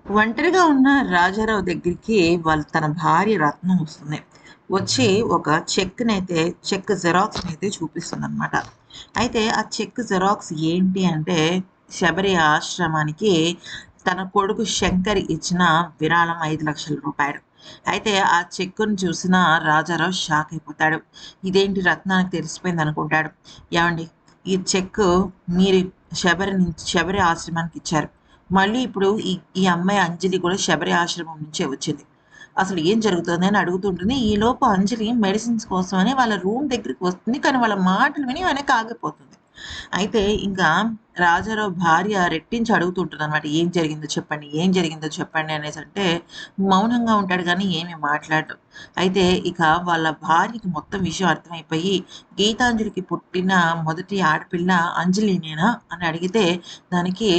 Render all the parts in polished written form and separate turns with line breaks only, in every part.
ఒంటరిగా ఉన్న రాజారావు దగ్గరికి తన భార్య రత్నం వస్తుంది. వచ్చి ఒక చెక్ జిరాక్స్‌నైతే చూపిస్తుందనమాట. అయితే ఆ చెక్ జిరాక్స్ ఏంటి అంటే, శబరి ఆశ్రమానికి తన కొడుకు శంకర్ ఇచ్చిన విరాళం రూ. 5,00,000. అయితే ఆ చెక్కుని చూసిన రాజారావు షాక్ అయిపోతాడు. ఇదేంటి రత్నానికి తెలిసిపోయిందనుకుంటాడు. ఏవండీ, ఈ చెక్కు మీరు శబరి ఆశ్రమానికి ఇచ్చారు. మళ్ళీ ఇప్పుడు ఈ ఈ అమ్మాయి అంజలి కూడా శబరి ఆశ్రమం నుంచే వచ్చింది. అసలు ఏం జరుగుతుంది అని అడుగుతుంటుంది. ఈలోపు అంజలి మెడిసిన్స్ కోసమని వాళ్ళ రూమ్ దగ్గరికి వస్తుంది. కానీ వాళ్ళ మాటలు విని వెనక్కి ఆగిపోతుంది. అయితే ఇంకా రాజారావు భార్య రెట్టించి అడుగుతుంటుందనమాట. "ఏం జరిగిందో చెప్పండి, ఏం జరిగిందో చెప్పండి" అనేసంటే మౌనంగా ఉంటాడు గానీ ఏమి మాట్లాడడు. అయితే ఇక వాళ్ళ భార్యకి మొత్తం విషయం అర్థమైపోయి, "గీతాంజలికి పుట్టిన మొదటి ఆడపిల్ల అంజలినేనా?" అని అడిగితే దానికి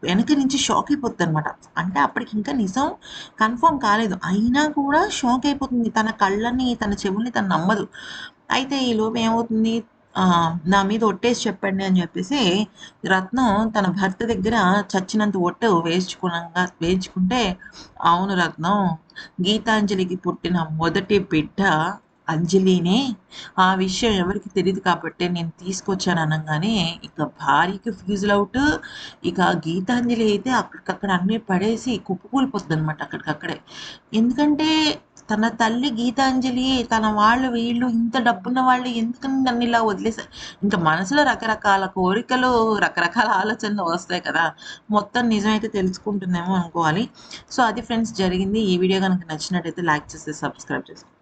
వెనక నుంచి షాక్ అయిపోద్దనమాట. అంటే అప్పటికింకా నిజం కన్ఫర్మ్ కాలేదు. అయినా కూడా షాక్ అయిపోతుంది. తన కళ్ళని, తన చెవుల్ని తను నమ్మదు. అయితే ఈలోపు ఏమవుతుంది, నా మీద ఒట్టేసి చెప్పండి అని చెప్పేసి రత్నం తన భర్త దగ్గర చచ్చినంత ఒట్టు వేయించుకుంటే, అవును రత్నం, గీతాంజలికి పుట్టిన మొదటి బిడ్డ అంజలినే. ఆ విషయం ఎవరికీ తెలీదు కాబట్టే నేను తీసుకొచ్చాను అనంగానే ఇక భార్యకి ఫ్యూజులౌట్. ఇక గీతాంజలి అయితే అక్కడికక్కడ అన్నీ పడేసి కుప్పకూలిపోతుందనమాట అక్కడికక్కడే. ఎందుకంటే తన తల్లి గీతాంజలి, తన వాళ్ళు వీళ్ళు ఇంత డబ్బున్న వాళ్ళు ఎందుకని నన్నిలా వదిలేసారు. ఇంక మనసులో రకరకాల కోరికలు, రకరకాల ఆలోచనలు వస్తాయి కదా! మొత్తం నిజమైతే తెలుసుకుంటుందేమో అనుకోవాలి. సో, అది ఫ్రెండ్స్ జరిగింది. ఈ వీడియో గనుక నచ్చినట్టయితే లైక్ చేసి, సబ్స్క్రైబ్ చేసుకోండి.